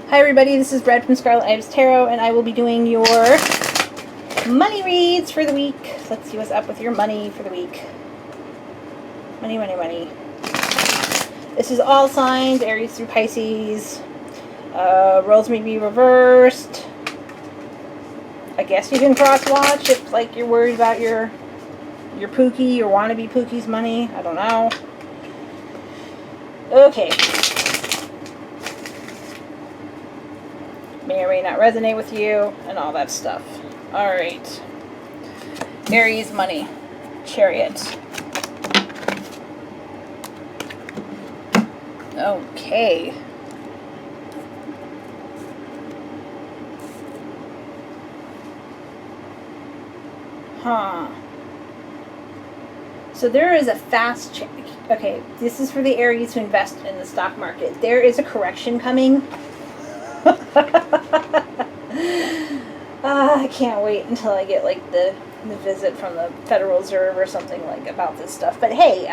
Hi everybody, this is Brad from Scarlet Ibis Tarot, and I will be doing your money reads for the week. Let's see what's up with your money for the week. Money, money, money. This is all signs, Aries through Pisces. Roles may be reversed. I guess you can cross-watch if, like, you're worried about your Pookie, your wannabe Pookie's money. I don't know. Okay. May or may not resonate with you, and all that stuff. Alright. Aries money. Chariot. Okay. Huh. So there is a fast change. Okay, this is for the Aries who invest in the stock market. There is a correction coming. I can't wait until I get like the visit from the Federal Reserve or something like about this stuff. But hey,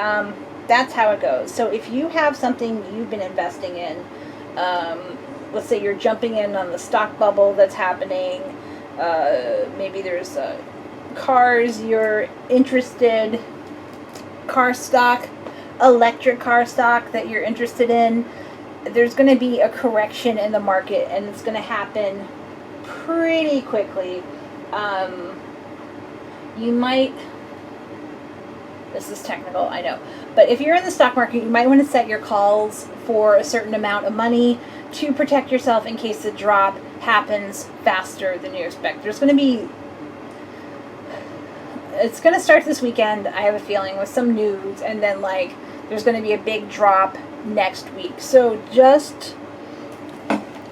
that's how it goes. So if you have something you've been investing in, let's say you're jumping in on the stock bubble that's happening, maybe there's cars you're interested, car stock, electric car stock that you're interested in, there's going to be a correction in the market, and it's going to happen pretty quickly. You might, this is technical, I know, but if you're in the stock market, you might want to set your calls for a certain amount of money to protect yourself in case the drop happens faster than you expect. There's going to be, it's going to start this weekend, I have a feeling, with some news, and then like there's going to be a big drop next week. So just,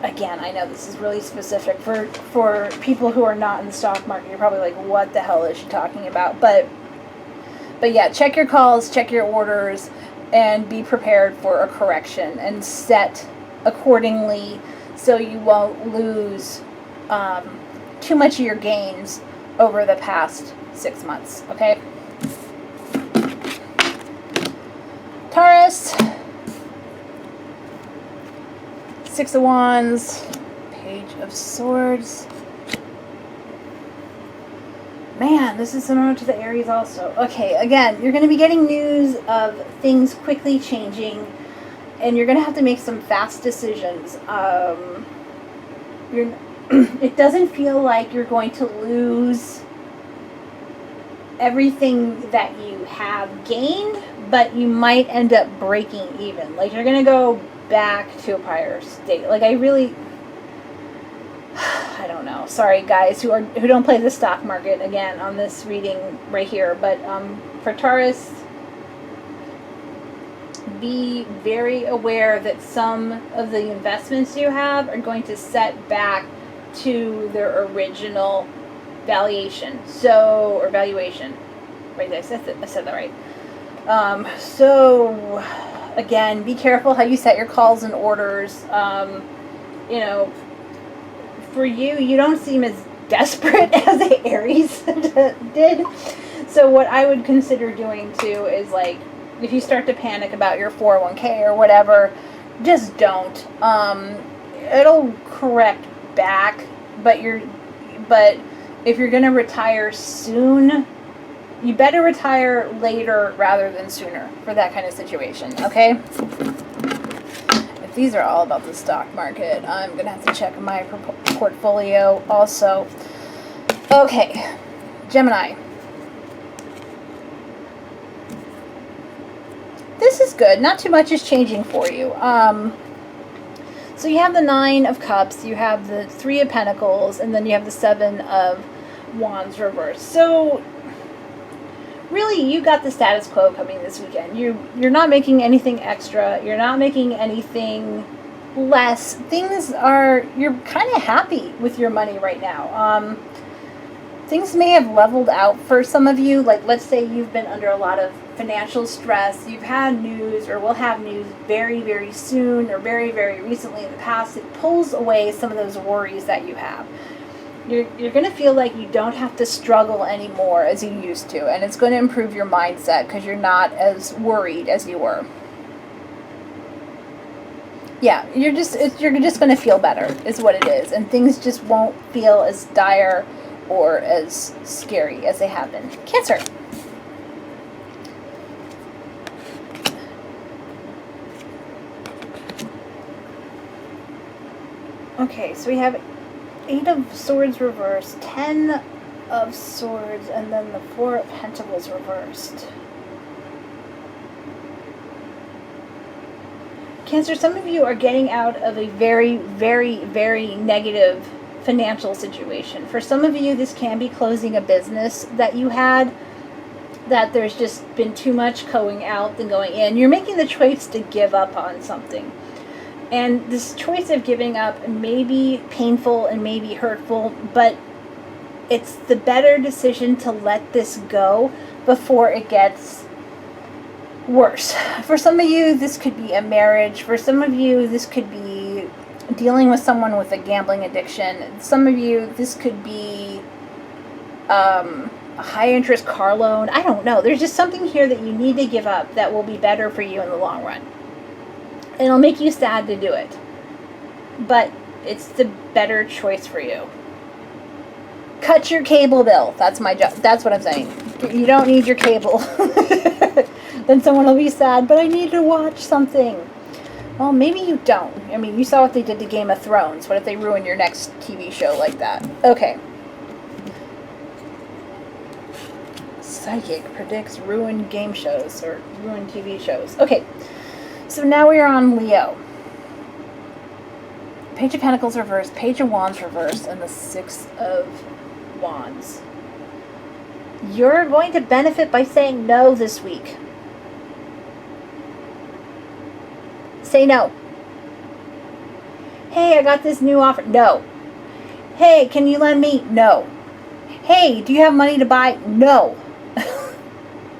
again, I know this is really specific for people who are not in the stock market. You're probably like, what the hell is she talking about? But yeah, check your calls, check your orders, and be prepared for a correction and set accordingly so you won't lose too much of your gains over the past 6 months, okay? Taurus, Six of Wands, Page of Swords. Man, this is similar to the Aries also. Okay, again, you're going to be getting news of things quickly changing, and you're going to have to make some fast decisions. It doesn't feel like you're going to lose everything that you have gained, but you might end up breaking even. Like, you're going to go back to a prior state. Like, I don't know. Sorry, guys who don't play the stock market, again, on this reading right here. But for Taurus, be very aware that some of the investments you have are going to set back to their original valuation. Or valuation. Right, I said that right. So, again, be careful how you set your calls and orders. You know, for you don't seem as desperate as the Aries did. So what I would consider doing too is, like, if you start to panic about your 401k or whatever, just don't. It'll correct back, but if you're going to retire soon, you better retire later rather than sooner for that kind of situation, okay? If these are all about the stock market, I'm going to have to check my portfolio also. Okay, Gemini. This is good. Not too much is changing for you. So you have the Nine of Cups, you have the Three of Pentacles, and then you have the Seven of Wands reversed. So really, you got the status quo coming this weekend. You're not making anything extra. You're not making anything less. You're kind of happy with your money right now. Things may have leveled out for some of you. Like, let's say you've been under a lot of financial stress. You've had news or will have news very, very soon or very, very recently in the past. It pulls away some of those worries that you have. You're going to feel like you don't have to struggle anymore as you used to. And it's going to improve your mindset because you're not as worried as you were. Yeah, you're just going to feel better is what it is. And things just won't feel as dire or as scary as they have been. Cancer. Okay, so we have 8 of Swords reversed, 10 of Swords, and then the 4 of Pentacles reversed. Cancer, some of you are getting out of a very, very, very negative financial situation. For some of you, this can be closing a business that you had, that there's just been too much going out than going in. You're making the choice to give up on something. And this choice of giving up may be painful and may be hurtful, but it's the better decision to let this go before it gets worse. For some of you, this could be a marriage. For some of you, this could be dealing with someone with a gambling addiction. Some of you, this could be a high-interest car loan. I don't know. There's just something here that you need to give up that will be better for you in the long run. It'll make you sad to do it, but it's the better choice for you. Cut your cable bill. That's my job. That's what I'm saying. You don't need your cable. Then someone will be sad, but I need to watch something. Well, maybe you don't. I mean, you saw what they did to Game of Thrones. What if they ruin your next TV show like that? Okay. Psychic predicts ruined game shows or ruined TV shows. Okay. So now we are on Leo. Page of Pentacles reversed, Page of Wands reversed, and the 6 of Wands. You're going to benefit by saying no this week. Say no. Hey, I got this new offer. No. Hey, can you lend me? No. Hey, do you have money to buy? No.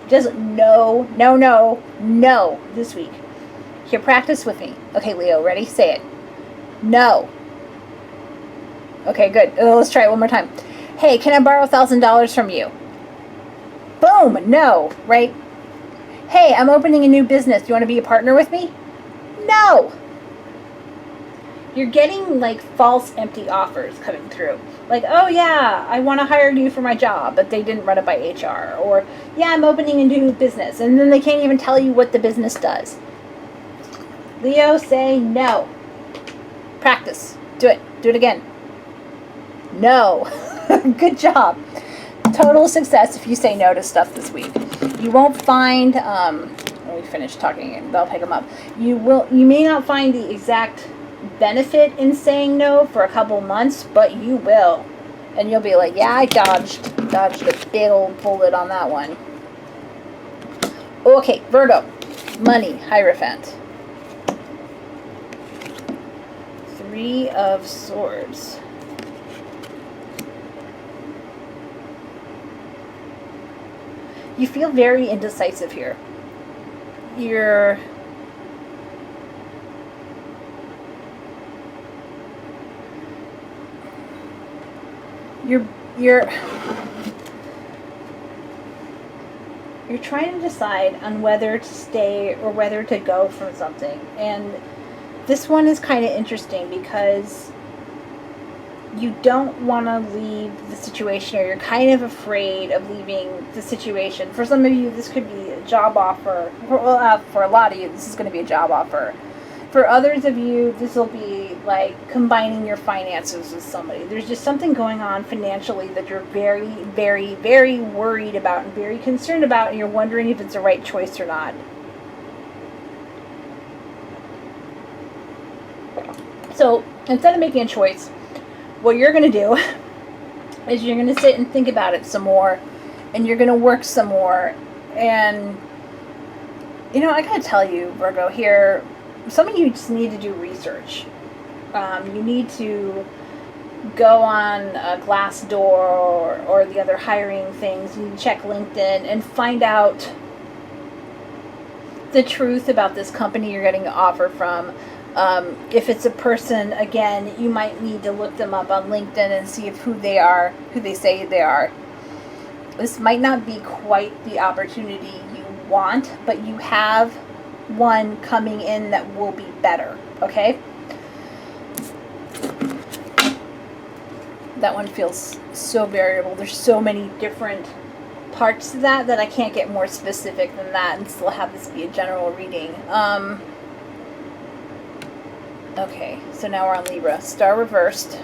Just no, no, no, no this week. Here, practice with me. Okay, Leo, ready? Say it. No. Okay, good. Let's try it one more time. Hey, can I borrow $1,000 from you? Boom. No, right? Hey, I'm opening a new business. Do you want to be a partner with me? No. You're getting like false empty offers coming through. Like, oh yeah, I want to hire you for my job, but they didn't run it by HR. Or, yeah, I'm opening a new business. And then they can't even tell you what the business does. Leo, say no. Practice. Do it. Do it again. No. Good job. Total success if you say no to stuff this week. You won't find, when we finish talking, they'll pick them up. You may not find the exact benefit in saying no for a couple months, but you will. And you'll be like, yeah, I dodged a big old bullet on that one. Okay, Virgo. Money, Hierophant. 3 of Swords. You feel very indecisive here. You're trying to decide on whether to stay or whether to go from something. And this one is kind of interesting because you don't want to leave the situation, or you're kind of afraid of leaving the situation. For some of you, this could be a job offer. For a lot of you, this is going to be a job offer. For others of you, this will be like combining your finances with somebody. There's just something going on financially that you're very, very, very worried about and very concerned about, and you're wondering if it's the right choice or not. So instead of making a choice, what you're going to do is you're going to sit and think about it some more, and you're going to work some more. And, you know, I got to tell you, Virgo, here, some of you just need to do research. You need to go on Glassdoor or the other hiring things. You need to check LinkedIn and find out the truth about this company you're getting an offer from. If it's a person, again, you might need to look them up on LinkedIn and see if who they are, who they say they are. This might not be quite the opportunity you want, but you have one coming in that will be better. okay? That one feels so variable. There's so many different parts to that I can't get more specific than that and still have this be a general reading. Okay, so now we're on Libra. Star reversed.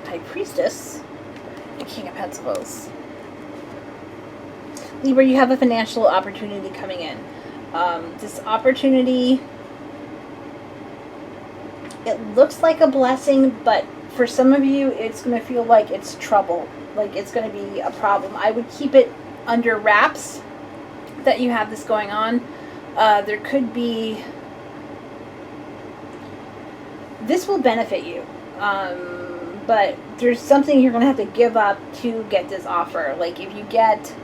High Priestess. The King of Pentacles. Libra, you have a financial opportunity coming in. This opportunity, it looks like a blessing, but for some of you, it's going to feel like it's trouble. Like it's going to be a problem. I would keep it under wraps that you have this going on. There could be... This will benefit you. But there's something you're going to have to give up to get this offer. Like if you get...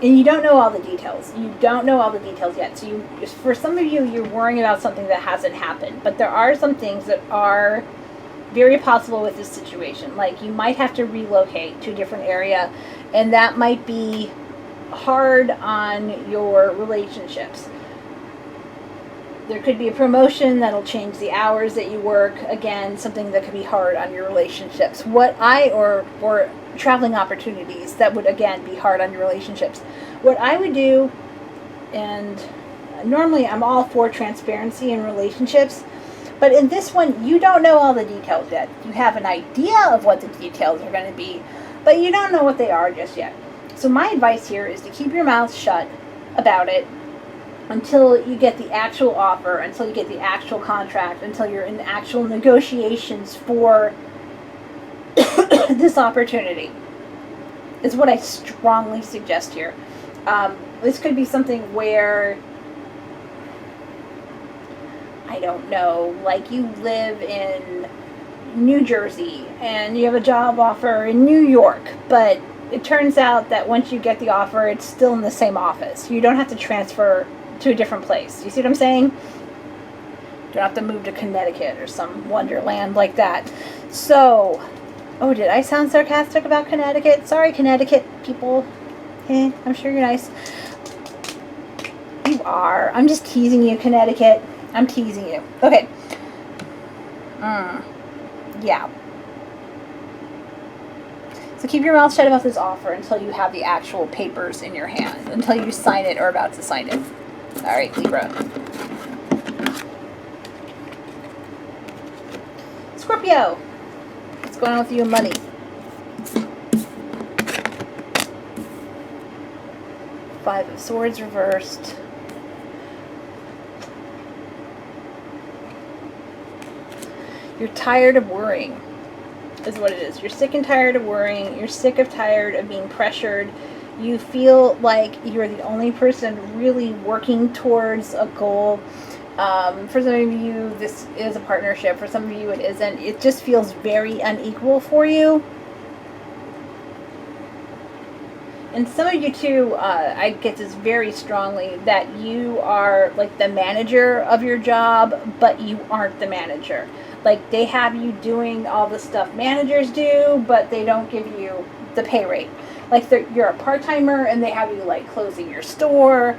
And you don't know all the details. You don't know all the details yet. So for some of you, you're worrying about something that hasn't happened. But there are some things that are very possible with this situation. Like you might have to relocate to a different area. And that might be hard on your relationships. There could be a promotion that'll change the hours that you work. Again, something that could be hard on your relationships. Or traveling opportunities that would, again, be hard on your relationships. What I would do, and normally I'm all for transparency in relationships, but in this one, you don't know all the details yet. You have an idea of what the details are going to be, but you don't know what they are just yet. So my advice here is to keep your mouth shut about it until you get the actual offer, until you get the actual contract, until you're in actual negotiations for this opportunity, is what I strongly suggest here. This could be something where, I don't know, like you live in New Jersey and you have a job offer in New York, but it turns out that once you get the offer, it's still in the same office. You don't have to transfer to a different place. You see what I'm saying? You don't have to move to Connecticut or some wonderland like that. So, oh, did I sound sarcastic about Connecticut? Sorry, Connecticut people. I'm sure you're nice. You are. I'm just teasing you, Connecticut. I'm teasing you. Okay. Yeah. So keep your mouth shut about this offer until you have the actual papers in your hand. Until you sign it or about to sign it. Alright, Libra. Scorpio. What's going on with you and money? Five of Swords reversed. You're tired of worrying, is what it is. You're sick and tired of worrying. You're sick of tired of being pressured. You feel like you're the only person really working towards a goal. For some of you, this is a partnership. For some of you, it isn't. It just feels very unequal for you. And some of you, too, I get this very strongly, that you are like the manager of your job, but you aren't the manager. Like, they have you doing all the stuff managers do, but they don't give you the pay rate. Like, you're a part-timer, and they have you, like, closing your store,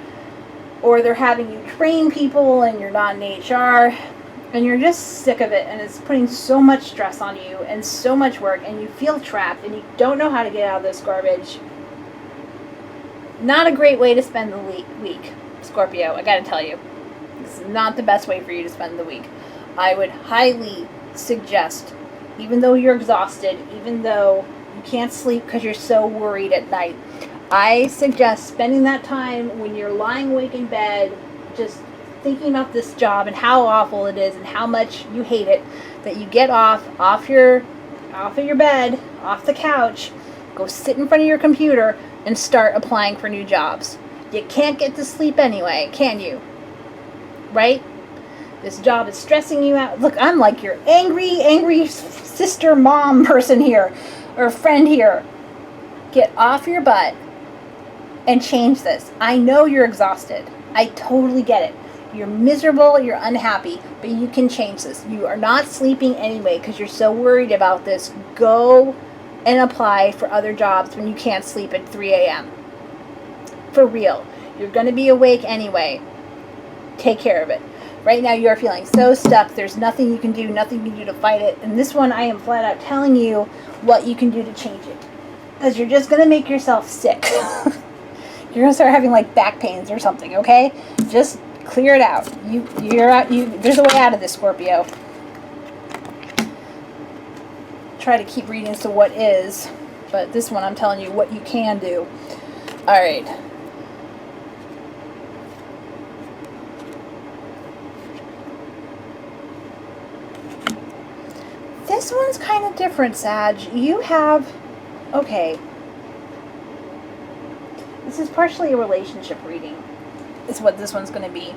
or they're having you train people, and you're not in HR, and you're just sick of it, and it's putting so much stress on you, and so much work, and you feel trapped, and you don't know how to get out of this garbage. Not a great way to spend the week, Scorpio, I gotta tell you. This is not the best way for you to spend the week. I would highly suggest, even though you're exhausted, even though you can't sleep because you're so worried at night, I suggest spending that time when you're lying awake in bed, just thinking about this job and how awful it is and how much you hate it, that you get off of your bed, off the couch, go sit in front of your computer and start applying for new jobs. You can't get to sleep anyway, can you? Right? This job is stressing you out. Look, I'm like your angry sister mom person here, or friend here. Get off your butt and change this. I know you're exhausted. I totally get it. You're miserable, you're unhappy, but you can change this. You are not sleeping anyway because you're so worried about this. Go and apply for other jobs when you can't sleep at 3 a.m. For real. You're going to be awake anyway. take care of it. Right now you are feeling so stuck. There's nothing you can do, nothing you can do to fight it. And this one, I am flat out telling you what you can do to change it. Because you're just going to make yourself sick. You're going to start having like back pains or something, okay? Just clear it out. You're out. There's a way out of this, Scorpio. Try to keep reading as to what is. But this one, I'm telling you what you can do. All right. This one's kind of different, Sag. You have, okay, this is partially a relationship reading, is what this one's going to be.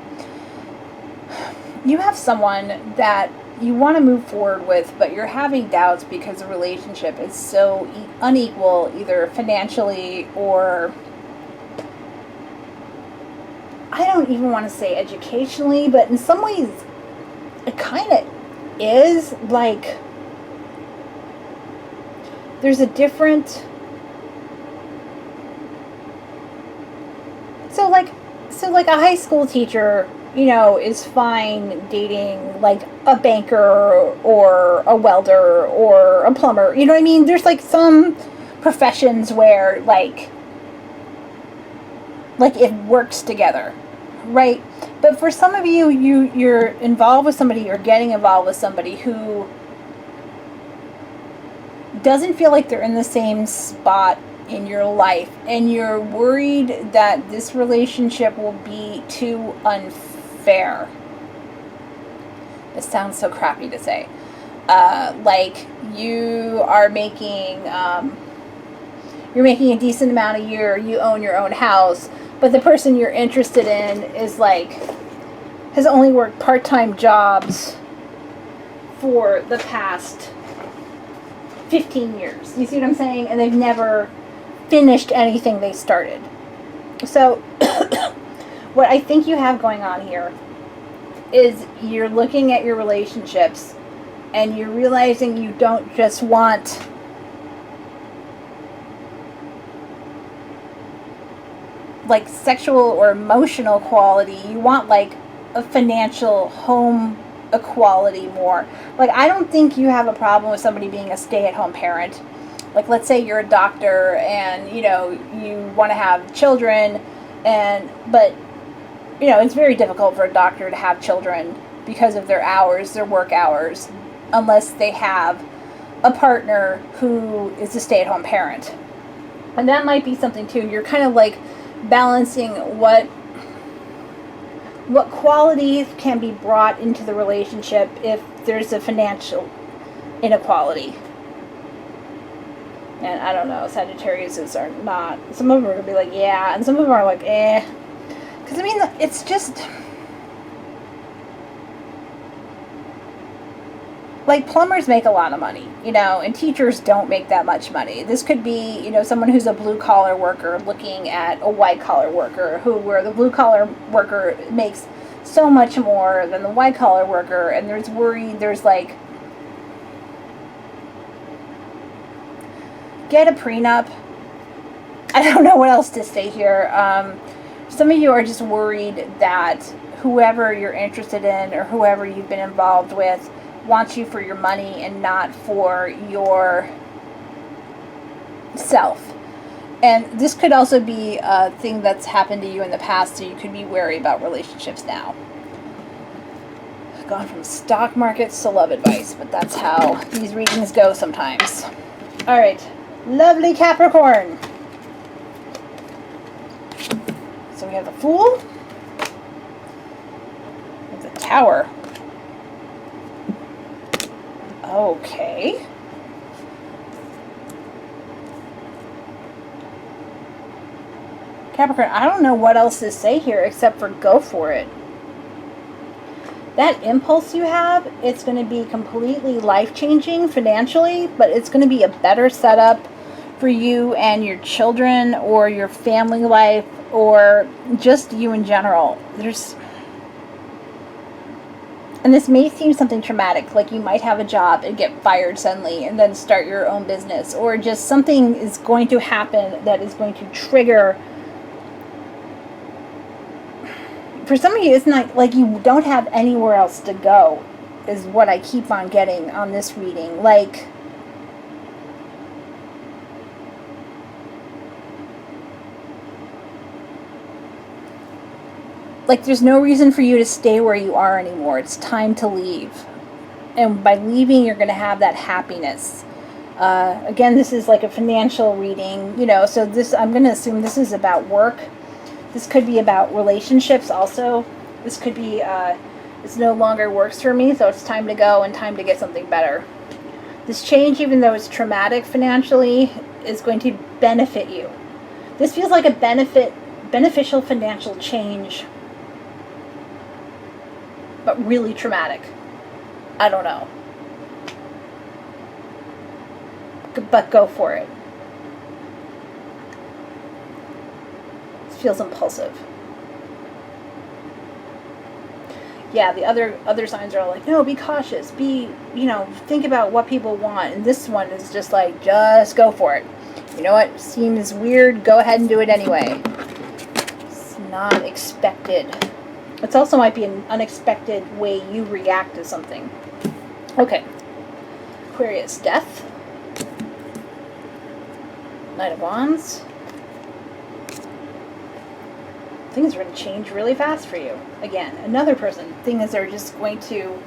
You have someone that you want to move forward with, but you're having doubts because the relationship is so unequal, either financially or, I don't even want to say educationally, but in some ways it kind of is. Like, there's a different, so like a high school teacher, you know, is fine dating like a banker or a welder or a plumber. You know what I mean? There's like some professions where like it works together, right? But for some of you, you're involved with somebody, you're getting involved with somebody who doesn't feel like they're in the same spot in your life, and you're worried that this relationship will be too unfair. This sounds so crappy to say. Like you are making, you're making a decent amount a year, you own your own house, but the person you're interested in is like, has only worked part-time jobs for the past 15 years. You see what I'm saying? And they've never finished anything they started. So what I think you have going on here is you're looking at your relationships and you're realizing you don't just want like sexual or emotional quality, you want like a financial home equality more. Like, I don't think you have a problem with somebody being a stay-at-home parent. Like, let's say you're a doctor and, you know, you want to have children, but, you know, it's very difficult for a doctor to have children because of their hours, their work hours, unless they have a partner who is a stay-at-home parent. And that might be something, too. You're kind of, like, balancing what qualities can be brought into the relationship if there's a financial inequality. And I don't know, Sagittarius are not, some of them are going to be like, yeah, and some of them are like, eh. Because, I mean, it's just, like, plumbers make a lot of money, you know, and teachers don't make that much money. This could be, you know, someone who's a blue-collar worker looking at a white-collar worker, where the blue-collar worker makes so much more than the white-collar worker, and there's like, get a prenup. I don't know what else to say here. Some of you are just worried that whoever you're interested in or whoever you've been involved with wants you for your money and not for your self. And this could also be a thing that's happened to you in the past, so you could be wary about relationships now. I've gone from stock markets to love advice, but that's how these readings go sometimes. All right, lovely Capricorn. So we have the Fool. We have the Tower. Okay. Capricorn, I don't know what else to say here except for go for it. That impulse you have, it's going to be completely life-changing financially, but it's going to be a better setup for you and your children or your family life or just you in general. And this may seem something traumatic, like you might have a job and get fired suddenly and then start your own business, or just something is going to happen that is going to trigger for some of you, it's not like you don't have anywhere else to go, is what I keep on getting on this reading. Like, there's no reason for you to stay where you are anymore. It's time to leave. And by leaving, you're going to have that happiness. Again, this is like a financial reading, you know, so this, I'm going to assume this is about work. This could be about relationships also. This could be, this no longer works for me, so it's time to go and time to get something better. This change, even though it's traumatic financially, is going to benefit you. This feels like a beneficial financial change, but really traumatic. I don't know. But go for it. This feels impulsive. Yeah, the other signs are like, no, be cautious. Be, you know, think about what people want. And this one is just like, just go for it. You know what? Seems weird. Go ahead and do it anyway. It's not expected. It also might be an unexpected way you react to something. Okay. Aquarius, death. Knight of Wands. Things are going to change really fast for you. Again, another person. Things are just going to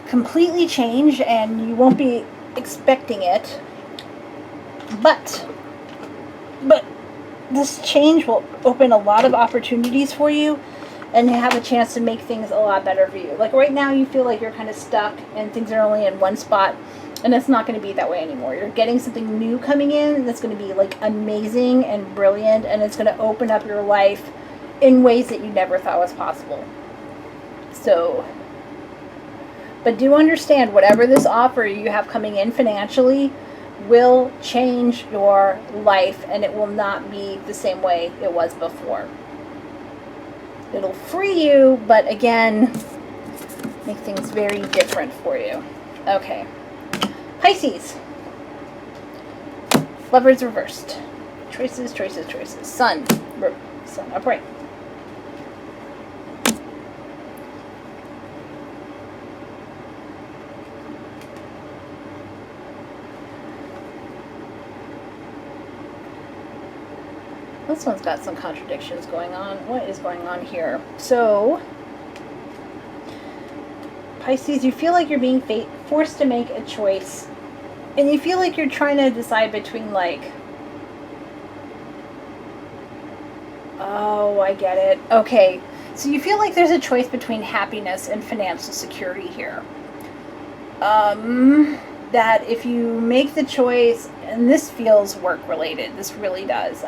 completely change and you won't be expecting it. But this change will open a lot of opportunities for you and have a chance to make things a lot better for you. Like right now you feel like you're kind of stuck and things are only in one spot, and it's not going to be that way anymore. You're getting something new coming in that's going to be like amazing and brilliant, and it's going to open up your life in ways that you never thought was possible. So, but do understand, whatever this offer you have coming in financially will change your life, and it will not be the same way it was before. It'll free you, but again, make things very different for you. Okay. Pisces. Lovers reversed. Choices, choices, choices. Sun. Sun upright. This one's got some contradictions going on. What is going on here? So, Pisces, you feel like you're being forced to make a choice. And you feel like you're trying to decide between like, oh, I get it. Okay. So you feel like there's a choice between happiness and financial security here. That if you make the choice, and this feels work related, this really does.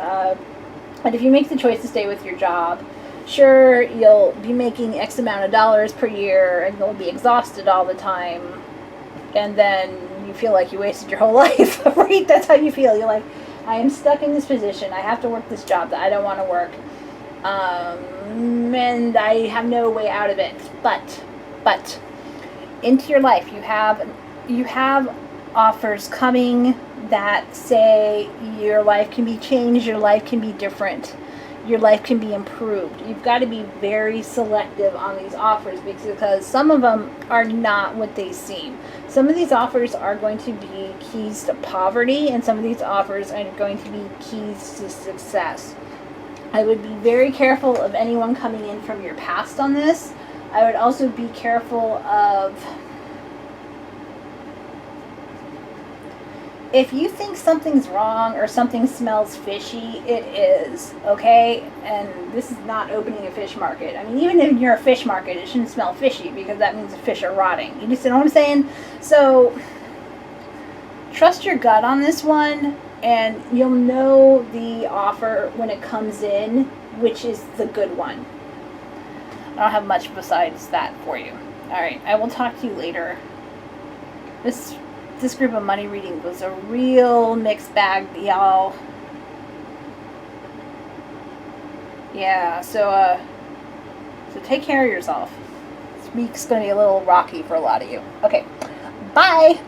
But if you make the choice to stay with your job, sure, you'll be making X amount of dollars per year and you'll be exhausted all the time. And then you feel like you wasted your whole life, right? That's how you feel. You're like, I am stuck in this position. I have to work this job that I don't want to work. And I have no way out of it. But into your life, you have offers coming that say your life can be changed, your life can be different, your life can be improved. You've got to be very selective on these offers because some of them are not what they seem. Some of these offers are going to be keys to poverty, and some of these offers are going to be keys to success. I would be very careful of anyone coming in from your past on this. I would also be careful of, if you think something's wrong or something smells fishy, it is, okay? And this is not opening a fish market. I mean, even if you're a fish market, it shouldn't smell fishy because that means the fish are rotting. You just know what I'm saying? So, trust your gut on this one, and you'll know the offer when it comes in, which is the good one. I don't have much besides that for you. Alright, I will talk to you later. This group of money reading was a real mixed bag, y'all. Yeah, so take care of yourself. This week's going to be a little rocky for a lot of you. Okay, bye!